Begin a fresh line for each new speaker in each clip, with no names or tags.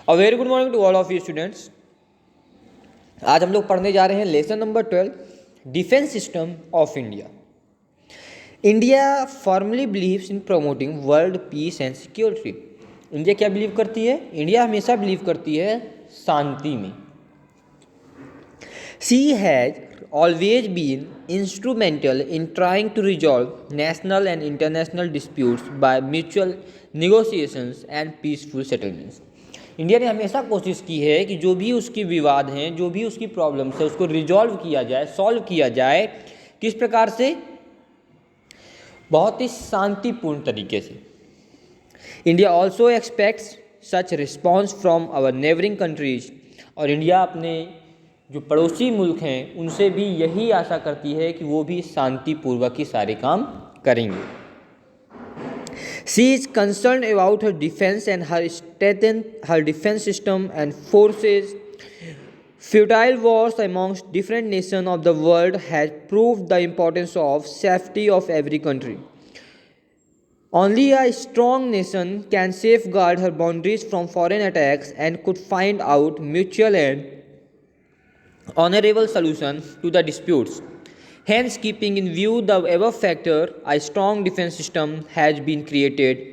A very good morning to all of you students. आज हम लोग पढ़ने जा रहे हैं lesson number 12, defence system of India. India formally believes in promoting world peace and security. India क्या believe करती है? इंडिया हमेशा बिलीव करती है शांति में। She has always been instrumental in trying to resolve national and international disputes by mutual negotiations and peaceful settlements। India ने हमेशा कोशिश की है कि जो भी उसकी विवाद हैं, जो भी उसकी प्रॉब्लम्स है, उसको रिजॉल्व किया जाए, सॉल्व किया जाए। किस प्रकार से? बहुत ही शांतिपूर्ण तरीके से। India also expects such response from our neighbouring countries. और इंडिया अपने जो पड़ोसी मुल्क हैं उनसे भी यही आशा करती है कि वो भी शांतिपूर्वक ही सारे काम करेंगे। She is concerned about her defense and her strengthen her defense system and forces. Futile wars amongst different nations of the world has proved the importance of safety of every country. Only a strong nation can safeguard her boundaries from foreign attacks and could find out mutual and honorable solution to the disputes. Hence, keeping in view the above factor, a strong defense system has been created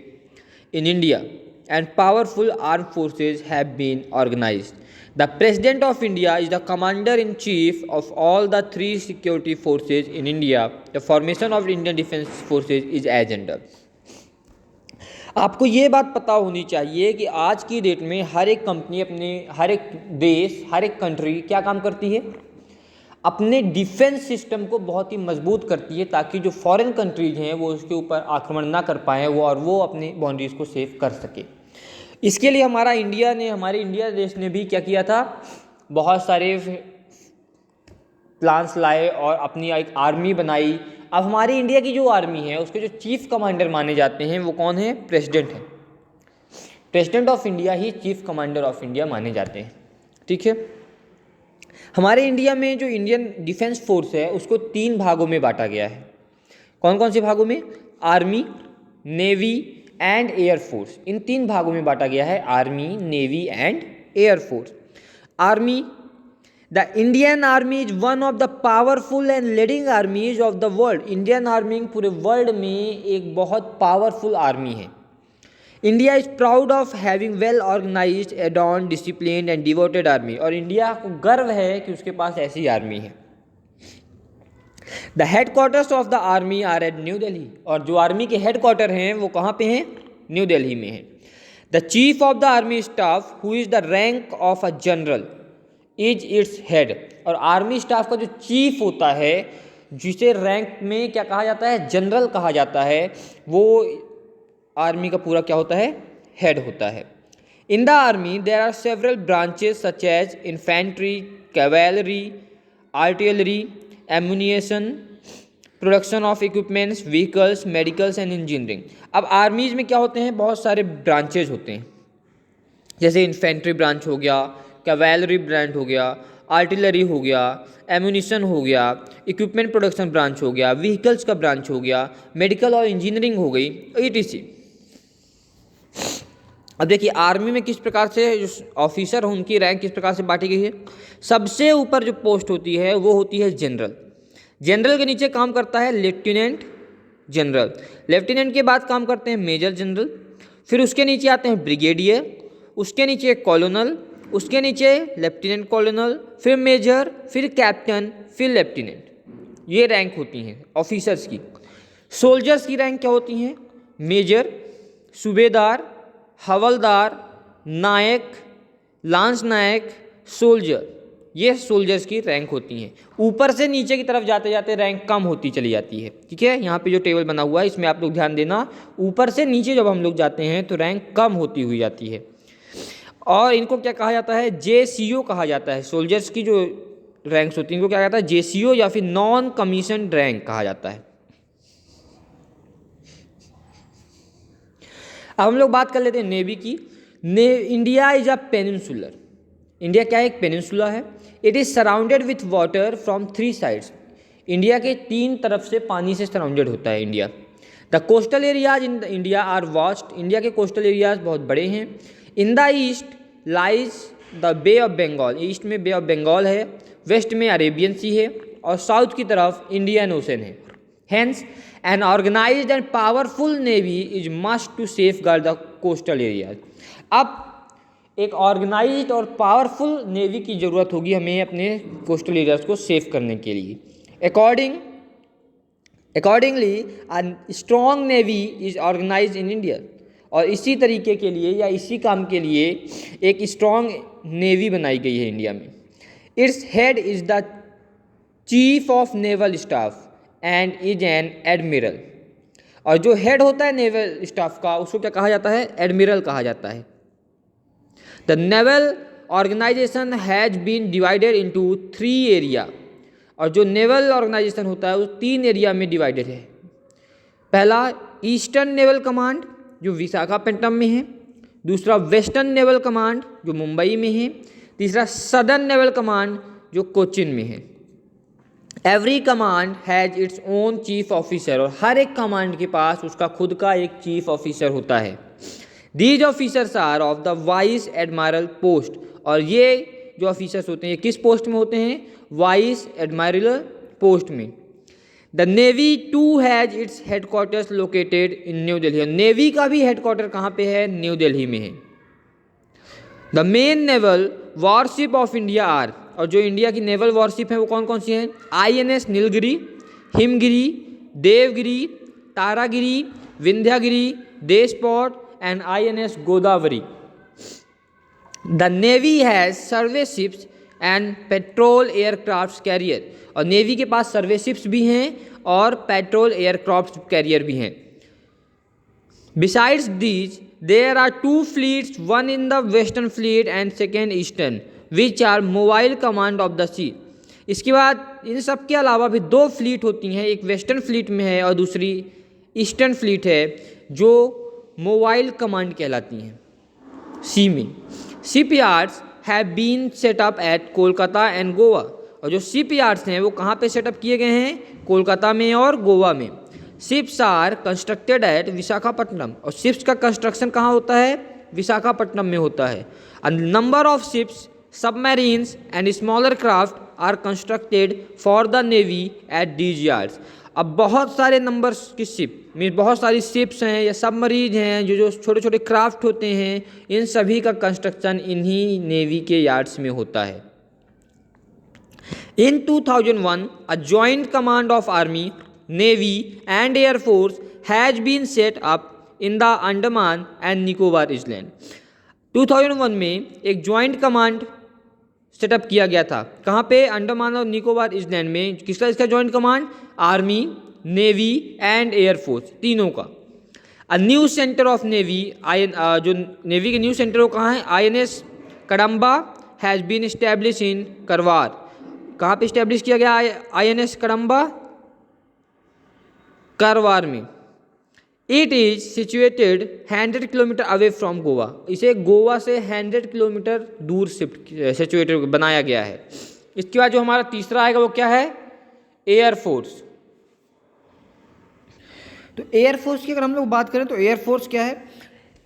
in India and powerful armed forces have been organized. The President of India is the Commander-in-Chief of all the three security forces in India. The formation of Indian Defence Forces is as under. आपको ये बात पता होनी चाहिए कि आज की date में हर एक कंपनी, अपने हर एक देश, हर एक कंट्री क्या काम करती है? अपने डिफेंस सिस्टम को बहुत ही मजबूत करती है ताकि जो फॉरेन कंट्रीज हैं वो उसके ऊपर आक्रमण ना कर पाएँ और वो अपनी बाउंड्रीज को सेफ कर सके। इसके लिए हमारे इंडिया देश ने भी क्या किया था? बहुत सारे प्लान्स लाए और अपनी एक आर्मी बनाई। अब हमारी इंडिया की जो आर्मी है उसके जो चीफ कमांडर माने जाते हैं वो कौन है? प्रेसिडेंट है। President of India he chief commander of India माने जाते हैं। ठीक है। हमारे इंडिया में जो इंडियन डिफेंस फोर्स है उसको 3 भागों में बांटा गया है। कौन कौन से भागों में? Army, navy and air force. इन 3 भागों में बांटा गया है, army, navy and air force. Army, The Indian Army is one of the powerful and leading armies of the world. Indian army पूरे वर्ल्ड में एक बहुत पावरफुल आर्मी है। India is proud of having well organised, adorn, disciplined and devoted army. और India को गर्व है कि उसके पास ऐसी आर्मी है। The headquarters of the army are at New Delhi. और जो आर्मी के हेडक्वार्टर हैं वो कहाँ पे हैं? न्यू दिल्ली में है। The chief of the army staff who is the rank of a general is its head. और आर्मी स्टाफ का जो चीफ होता है, जिसे रैंक में क्या कहा जाता है? जनरल कहा जाता है, वो आर्मी का पूरा क्या होता है? हेड होता है। In the army there are several branches such as infantry, cavalry, artillery, ammunition, production of equipments, vehicles, medicals and engineering. अब आर्मीज में क्या होते हैं? बहुत सारे ब्रांचेज होते हैं, जैसे इन्फेंट्री ब्रांच हो गया, कैवेलरी ब्रांच हो गया, आर्टिलरी हो गया, एम्यूनिशन हो गया, इक्विपमेंट प्रोडक्शन ब्रांच हो गया, व्हीकल्स का ब्रांच हो गया, मेडिकल और इंजीनियरिंग हो गई, etc। अब देखिए आर्मी में किस प्रकार से जो ऑफिसर हो उनकी रैंक किस प्रकार से बांटी गई है। सबसे ऊपर जो पोस्ट होती है वो होती है जनरल। जनरल के नीचे काम करता है लेफ्टिनेंट जनरल। लेफ्टिनेंट के बाद काम करते हैं मेजर जनरल। फिर उसके नीचे आते हैं ब्रिगेडियर, उसके नीचे कॉलोनल, उसके नीचे लेफ्टिनेंट कॉलोनल, फिर मेजर, फिर कैप्टन, फिर लेफ्टिनेंट। ये रैंक होती हैं ऑफिसर्स की। सोल्जर्स की रैंक क्या होती हैं? मेजर, सूबेदार, हवलदार, नायक, लांस नायक, सोल्जर। ये सोल्जर्स की रैंक होती हैं। ऊपर से नीचे की तरफ जाते जाते रैंक कम होती चली जाती है। ठीक है, यहाँ पे जो टेबल बना हुआ है इसमें आप लोग ध्यान देना, ऊपर से नीचे जब हम लोग जाते हैं तो रैंक कम होती हुई जाती है। और इनको क्या कहा जाता है? JCO कहा जाता है। सोल्जर्स की जो रैंक्स होती हैं इनको क्या कहता है? JCO या फिर नॉन कमीशन रैंक कहा जाता है। अब हम लोग बात कर लेते हैं नेवी की। India is a peninsular. India क्या है? एक पेनिनसुला है। It is surrounded with water from 3 sides. India के 3 तरफ से पानी से सराउंडेड होता है India. The coastal areas in India are vast. India के कोस्टल एरियाज बहुत बड़े हैं। In the east lies the bay of Bengal, east में बे ऑफ बंगाल है, वेस्ट में अरेबियन सी है और साउथ की तरफ इंडियन ओशन है। Hence an organised and powerful navy is must to safeguard the coastal area. अब एक ऑर्गेनाइज्ड और पावरफुल नेवी की ज़रूरत होगी हमें अपने कोस्टल एरियाज को सेफ करने के लिए। Accordingly a strong navy is organised in India, और इसी तरीके के लिए या इसी काम के लिए एक स्ट्रॉन्ग नेवी बनाई गई है इंडिया में। Its head is the chief of naval staff and is an admiral, और जो हेड होता है नेवल स्टाफ का उसको क्या कहा जाता है? एडमिरल कहा जाता है। The naval organisation has been divided into 3 area, और जो नेवल ऑर्गेनाइजेशन होता है वो 3 एरिया में डिवाइडेड है। पहला ईस्टर्न नेवल कमांड जो विशाखापट्टनम में है, दूसरा वेस्टर्न नेवल कमांड जो मुंबई में है, तीसरा सदर्न नेवल कमांड जो कोचिन में है। Every command has its own chief officer, और हर एक कमांड के पास उसका खुद का एक चीफ ऑफिसर होता है। These officers are of the vice admiral post, और ये जो ऑफिसर्स होते हैं ये किस पोस्ट में होते हैं? वाइस एडमायरल पोस्ट में। The navy too has its headquarters located in New Delhi, navy का भी हेडक्वार्टर कहाँ पे है? न्यू दिल्ली में है। The main naval warship of India are, और जो इंडिया की नेवल वॉरशिप है वो कौन कौन सी हैं? INS नीलगिरी, हिमगिरी, देवगिरी, तारागिरी, विंध्यागिरी, देशपॉट and INS Godavari. The navy has survey ships and patrol aircraft carrier, और नेवी के पास सर्वे शिप्स भी हैं और पेट्रोल एयरक्राफ्ट कैरियर भी हैं। Besides these there are 2 fleets, one in the western fleet and second eastern, which are mobile command of the sea। इसके बाद इन सब के अलावा भी 2 फ्लीट होती हैं, एक वेस्टर्न फ्लीट में है और दूसरी ईस्टर्न फ्लीट है जो मोबाइल कमांड कहलाती हैं सी में। Shipyards have been set up at Kolkata and Goa, और जो शिप यार्ड्स हैं वो कहाँ पे सेटअप किए गए हैं? कोलकाता में और गोवा में। Ships are constructed at Visakhapatnam, और शिप्स का कंस्ट्रक्शन कहाँ होता है? विशाखापट्टनम में होता है। And number of ships, submarines and smaller craft are constructed for the navy at these yards. अब बहुत सारे नंबर्स की शिप मीन बहुत सारी शिप्स हैं या सबमरीन हैं, जो छोटे छोटे क्राफ्ट होते हैं, इन सभी का कंस्ट्रक्शन इन्हीं नेवी के यार्ड्स में होता है। In 2001, a joint command of Army, Navy and Air Force has been set up in the Andaman and Nicobar Island। 2001 में एक जॉइंट कमांड सेटअप किया गया था। कहाँ पे? अंडमान और निकोबार इसलैंड में। किसका इसका joint command? Army, navy and air force, तीनों का। A new centre of navy, जो नेवी के न्यू सेंटर वो कहाँ है? INS Kadamba has been establish in Karwar. कहाँ पे इस्टेब्लिश किया गया INS कड़म्बा? करवार में। It is situated 100 kilometre away from Goa, इसे गोवा से 100 किलोमीटर दूर सिचुएटेड बनाया गया है। इसके बाद जो हमारा तीसरा आएगा वो क्या है? एयरफोर्स। तो एयरफोर्स की अगर हम लोग बात करें तो एयरफोर्स क्या है?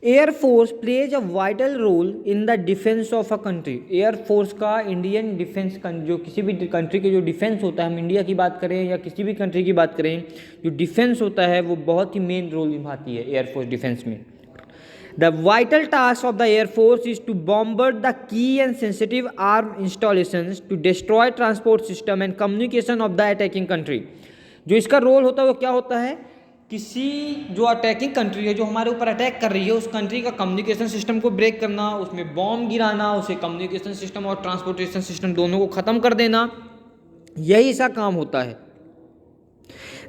Air force plays a vital role in the defence of a country. Air force का इंडियन डिफेंस, जो किसी भी कंट्री के जो डिफेंस होता है, हम इंडिया की बात करें या किसी भी कंट्री की बात करें, जो डिफेंस होता है वो बहुत ही मेन रोल निभाती है एयरफोर्स डिफेंस में। The vital task of the air force is to bombard the key and sensitive arm installations to destroy transport system and communication of the attacking country. जो इसका रोल होता है वो क्या होता है? किसी जो अटैकिंग कंट्री है, जो हमारे ऊपर अटैक कर रही है, उस कंट्री का कम्युनिकेशन सिस्टम को ब्रेक करना, उसमें बॉम्ब गिराना, उसे कम्युनिकेशन सिस्टम और ट्रांसपोर्टेशन सिस्टम दोनों को ख़त्म कर देना, यही इसका काम होता है।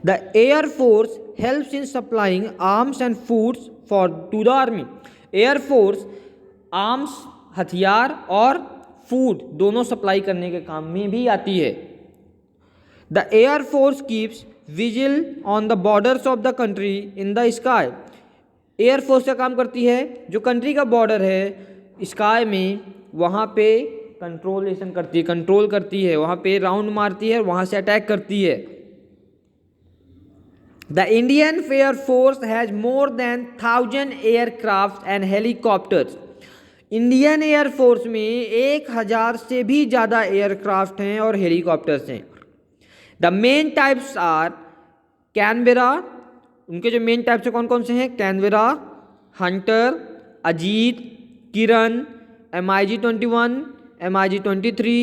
The air force helps in supplying arms and foods to the army. Air force arms, हथियार और फूड दोनों सप्लाई करने के काम में भी आती है। The air force keeps vigil on the borders of the country in the sky. Air force क्या काम करती है? जो कंट्री का बॉर्डर है स्काई में, वहाँ पे कंट्रोल करती है, वहाँ पे राउंड मारती है, वहाँ से अटैक करती है। The Indian air force has more than 1000 aircraft and helicopters. Indian air force में 1000 से भी ज़्यादा एयरक्राफ्ट हैं और हेलीकॉप्टर्स हैं। The main types are Canberra, उनके जो मेन टाइप्स हैं कौन कौन से हैं? Canberra, Hunter, Ajeet, Kiran, MiG-21, MiG-23,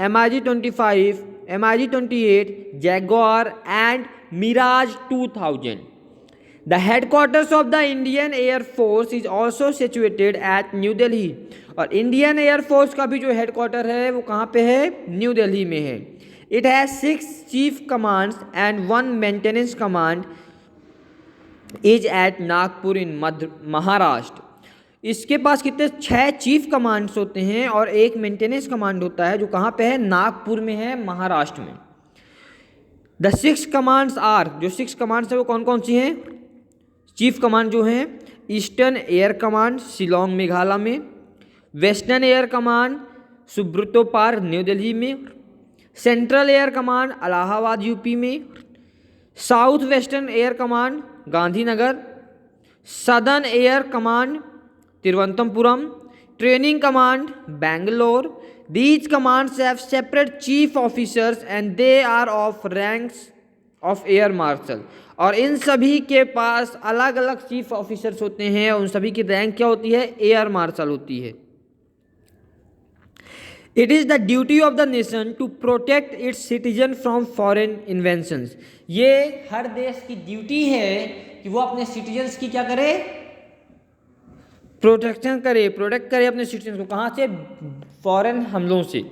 MiG-25, MiG-28, Jaguar and Mirage 2000. The headquarters of the Indian Air Force is also situated at New Delhi. और इंडियन एयरफोर्स का भी जो हेडक्वार्टर है वो कहाँ पे है? न्यू दिल्ली में है। It has 6 chief commands and 1 maintenance command is at Nagpur in Maharashtra. इसके पास कितने? 6 चीफ कमांड्स होते हैं और 1 मेंटेनेंस कमांड होता है जो कहाँ पे है? नागपुर में है, महाराष्ट्र में। द 6 कमांड्स आर, जो 6 कमांड्स है वो कौन कौन सी हैं? चीफ कमांड जो हैं, eastern air command Shillong Meghalaya में, western air command Subroto Park New Delhi में, central air command Allahabad UP में, south western air command Gandhinagar, southern air command Thiruvananthapuram, training command Bangalore. These commands have separate chief officers and they are of ranks of air marshal. और इन सभी के पास अलग अलग chief officers होते हैं और उन सभी की रैंक क्या होती है? एयर मार्शल होती है। It is the duty of the nation to protect its citizen from foreign inventions. ये हर देश की ड्यूटी है कि वो अपने सिटीजन्स की क्या करे? प्रोटेक्शन करे, प्रोटेक्ट करे अपने सिटीजन को। कहाँ से? फॉरेन हमलों से।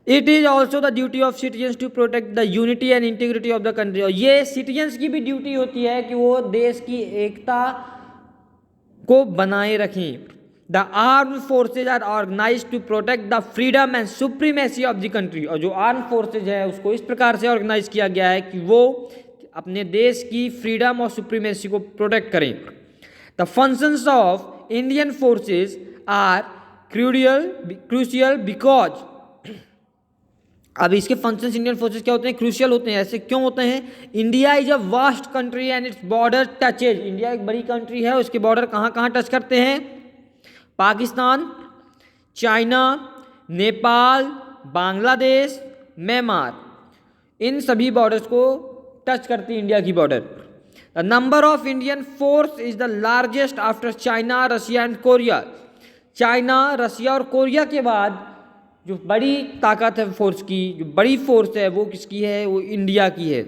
It is also the duty of citizens to protect the unity and integrity of the country. और ये सिटीजन्स की भी ड्यूटी होती है कि वो देश की एकता को बनाए रखें। The armed forces are organise to protect the freedom and supremacy of the country. और जो आर्म फोर्सेज है उसको इस प्रकार से ऑर्गेनाइज किया गया है कि वो अपने देश की फ्रीडम और सुप्रीमेसी को प्रोटेक्ट करें। The functions of Indian forces are crucial because, अब इसके फंक्शंस इंडियन फोर्सेस क्या होते हैं? क्रूशियल होते हैं। ऐसे क्यों होते हैं? India is a vast country and its border touches. India एक बड़ी कंट्री है, उसके बॉर्डर कहाँ कहाँ टच करते हैं? पाकिस्तान, चाइना, नेपाल, बांग्लादेश, म्यांमार, इन सभी बॉर्डर्स को टच करती है इंडिया की border. The number of Indian force is the largest after China, Russia and Korea. China, Russia और कोरिया के बाद जो बड़ी ताकत है फोर्स की, जो बड़ी फोर्स है वो किसकी है? वो इंडिया की है।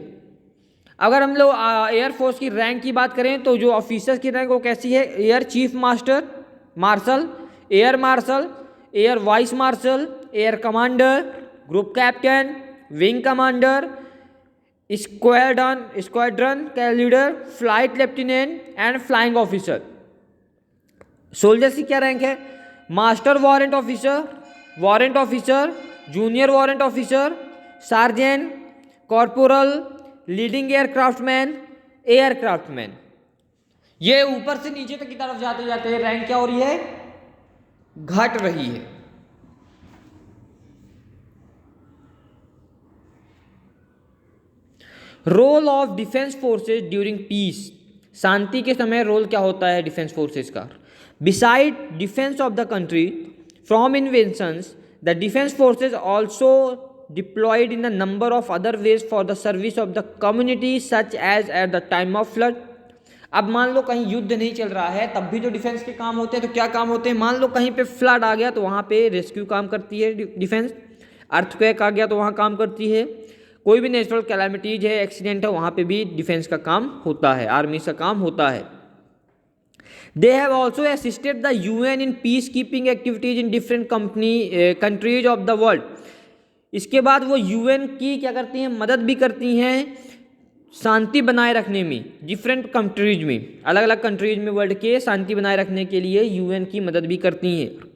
अगर हम लोग एयरफोर्स की रैंक की बात करें तो जो ऑफिसर्स की रैंक वो कैसी है? Air chief master marshal, air marshal, air vice marshal, air commander, group captain, wing commander, squadron का leader, flight lieutenant and flying officer. Soldiers की क्या रैंक है? Master warrant officer, junior warrant officer, sergeant, corporal, leading aircraftman, aircraftman. ये ऊपर से नीचे तक की तरफ जाते जाते रैंक क्या हो रही है? घट रही है। Role of defence forces during peace. शांति के समय रोल क्या होता है डिफेंस फोर्सेज का? Beside defence of the country from inventions, the defence forces also deployed in a number of other ways for the service of the community such as at the time of flood. अब मान लो कहीं युद्ध नहीं चल रहा है तब भी जो डिफेंस के काम होते हैं तो क्या काम होते हैं? मान लो कहीं पे फ्लड आ गया तो वहाँ पे रेस्क्यू काम करती है डिफेंस। अर्थक्वेक आ गया तो वहाँ काम करती है। कोई भी नेचुरल कैलामिटीज है, एक्सीडेंट है, वहाँ पे भी डिफेंस का काम होता है, आर्मी का काम होता है। They have also assisted the UN in peace keeping activities in different countries of the world. इसके बाद वो UN की क्या करती हैं? मदद भी करती हैं शांति बनाए रखने में। डिफरेंट कंट्रीज में, अलग अलग कंट्रीज में वर्ल्ड के शांति बनाए रखने के लिए UN की मदद भी करती हैं।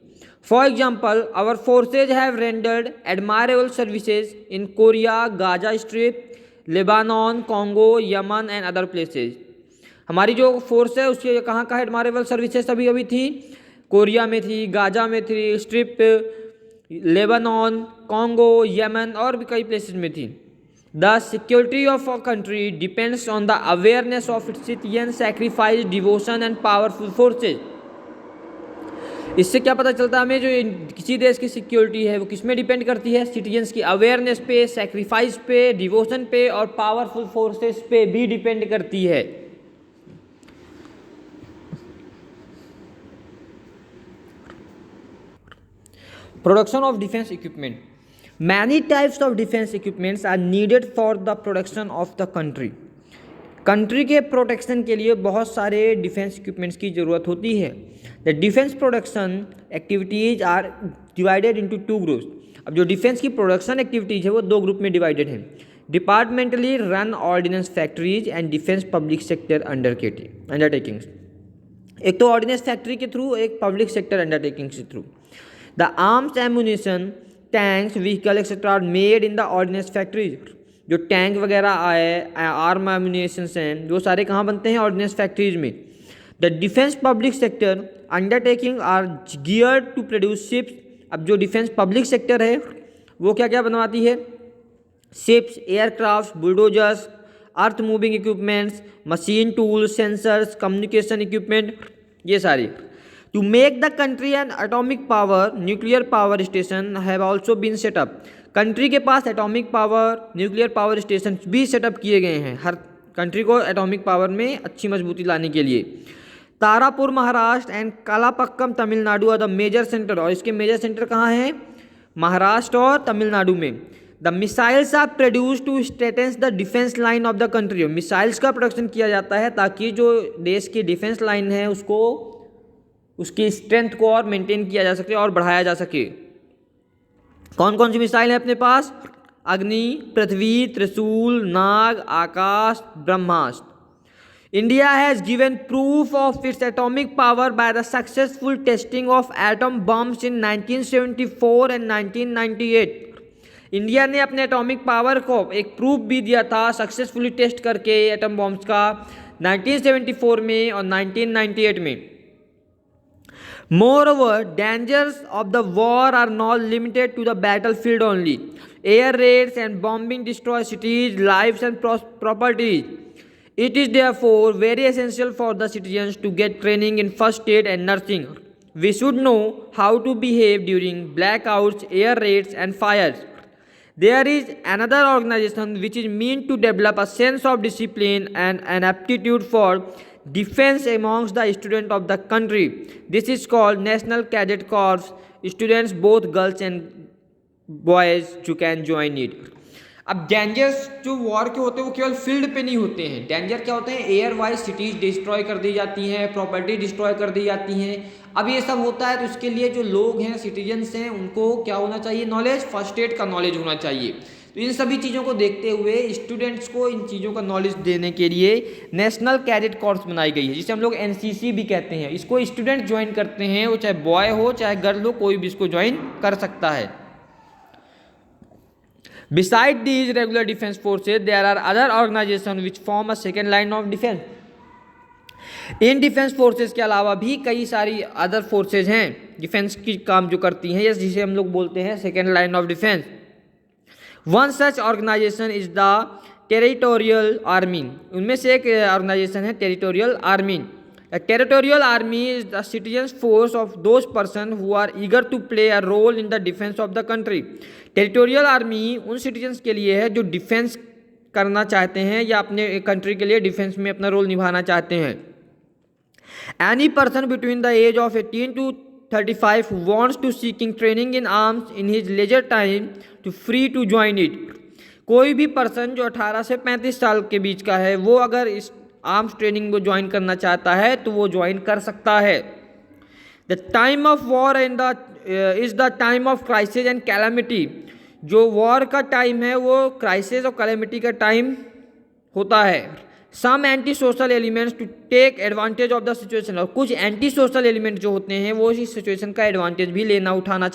For example, our forces have rendered admirable services in Korea, Gaza strip, Lebanon, Congo, Yemen and other places. हमारी जो फोर्स है उसके कहाँ कहाँ एडमायरेबल सर्विसेज अभी अभी थी? कोरिया में थी, गाजा में थी, स्ट्रिप, लेबानन, कॉन्गो, यमन और भी कई प्लेसेज में थी। The security of a country depends on the awareness of its citizen, sacrifice, devotion and powerful forces. इससे क्या पता चलता है हमें, जो किसी देश की सिक्योरिटी है वो किस में डिपेंड करती है, सिटीजन्स की अवेयरनेस पे, सेक्रीफाइस पे, डिवोशन पे और पावरफुल फोर्सेस पे भी डिपेंड करती है। Production of defence equipment, many types of defence equipments are needed for the production of the country. Country के प्रोटेक्शन के लिए बहुत सारे डिफेंस इक्विपमेंट्स की ज़रूरत होती है। The defence production activities are divided into two groups. अब जो डिफेंस की प्रोडक्शन एक्टिविटीज़ है वो दो ग्रुप में डिवाइडेड है, departmentally run ordnance factories and defence public sector undertakings. एक तो ऑर्डिनेंस फैक्ट्री के थ्रू, एक पब्लिक सेक्टर अंडरटेकिंग्स के through. The arms ammunition tanks vehicle etcetera are made in the ordnance factories. जो टैंक वगैरह आए, आर्म एमुनिशंस हैं, वो सारे कहाँ बनते हैं, ऑर्डिनेंस फैक्ट्रीज में। The defence public sector undertaking are geared to produce ships. अब जो डिफेंस पब्लिक सेक्टर है वो क्या क्या बनवाती है, ships, aircraft, bulldozers, earth moving equipments, machine tools, sensors, communication equipment, ये सारी। To make the country an atomic power, nuclear power station have also been set up. Country के पास atomic power, nuclear power station भी set up किए गए हैं हर country को एटॉमिक पावर में अच्छी मजबूती लाने के लिए। Tarapur Maharashtra and Kalpakkam Tamil Nadu are the major centre, और इसके मेजर सेंटर कहाँ हैं, महाराष्ट्र और तमिलनाडु में। The missiles are produce to strengthen the defence line of the country. Missiles का प्रोडक्शन किया जाता है ताकि जो देश की डिफेंस लाइन है उसको, उसकी स्ट्रेंथ को और मेंटेन किया जा सके और बढ़ाया जा सके। कौन कौन सी मिसाइल है अपने पास, Agni, Prithvi, Trishul, Nag, Akash, Brahmastra. India has given proof of its atomic power by the successful testing of atom bombs in 1974 and 1998। India ने अपने एटॉमिक पावर को एक प्रूफ भी दिया था सक्सेसफुली टेस्ट करके एटम बॉम्ब्स का 1974 में और 1998 में। Moreover, dangers of the war are not limited to the battlefield only. Air raids and bombing destroy cities, lives and properties. It is therefore very essential for the citizens to get training in first aid and nursing. We should know how to behave during blackouts, air raids and fires. There is another organization which is meant to develop a sense of discipline and an aptitude for defense amongst the students of the country. This is called National Cadet Corps. Students, both girls and boys, you can join it. अब dangers जो war के होते हैं वो केवल field पे नहीं होते हैं। डेंजर क्या होते हैं, एयर वाइज सिटीज डिस्ट्रॉय कर दी जाती हैं, प्रॉपर्टी डिस्ट्रॉय कर दी जाती हैं। अब ये सब होता है तो इसके लिए जो लोग हैं, सिटीजन्स हैं, उनको क्या होना चाहिए, नॉलेज, फर्स्ट एड का नॉलेज होना चाहिए। तो इन सभी चीज़ों को देखते हुए स्टूडेंट्स को इन चीज़ों का नॉलेज देने के लिए नेशनल कैडेट कॉर्प्स बनाई गई है, जिसे हम लोग एनसीसी भी कहते हैं। इसको स्टूडेंट ज्वाइन करते हैं, वो चाहे बॉय हो चाहे गर्ल हो, कोई भी इसको ज्वाइन कर सकता है। Beside these regular defense forces, there are other organizations which form a second line of defense. In defence forces के अलावा भी कई सारी अदर फोर्सेज हैं डिफेंस की काम जो करती हैं, जिसे हम लोग बोलते हैं second line of defence. One such organisation is the territorial army. उनमें से एक ऑर्गेनाइजेशन है territorial army. A territorial army is the citizens force of those persons who are eager to play a role in the defense of the country. Territorial army उन citizens के लिए है जो defence करना चाहते हैं या अपने कंट्री के लिए डिफेंस में अपना रोल निभाना चाहते हैं। Any person between the age of 18 to 35 who wants to seeking training in arms in his leisure time to free to join it. कोई भी पर्सन जो 18 से 35 साल के बीच का है वो अगर इस आर्म्स ट्रेनिंग को ज्वाइन करना चाहता है तो वो ज्वाइन कर सकता है। The time of war and the is the time of crisis and calamity. जो वॉर का टाइम है वो क्राइसिस और कैलामिटी का टाइम होता है। Some anti social elements to take advantage of the situation. और कुछ एंटी सोशल एलिमेंट जो होते हैं वो इस सिचुएशन का एडवांटेज भी लेना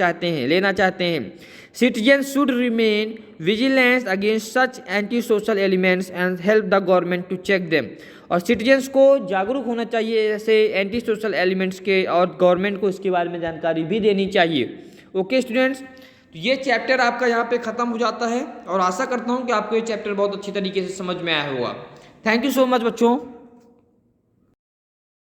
चाहते हैं। Citizens should remain vigilant against such anti-social elements and help the government to check them. और सिटीजन्स को जागरूक होना चाहिए ऐसे एंटी सोशल एलिमेंट्स के, और गवर्नमेंट को इसके बारे में जानकारी भी देनी चाहिए। ओके स्टूडेंट्स, तो ये चैप्टर आपका यहाँ पे ख़त्म हो जाता है और आशा करता हूँ कि आपको ये चैप्टर बहुत अच्छी तरीके से समझ में आया होगा। थैंक यू सो मच बच्चों।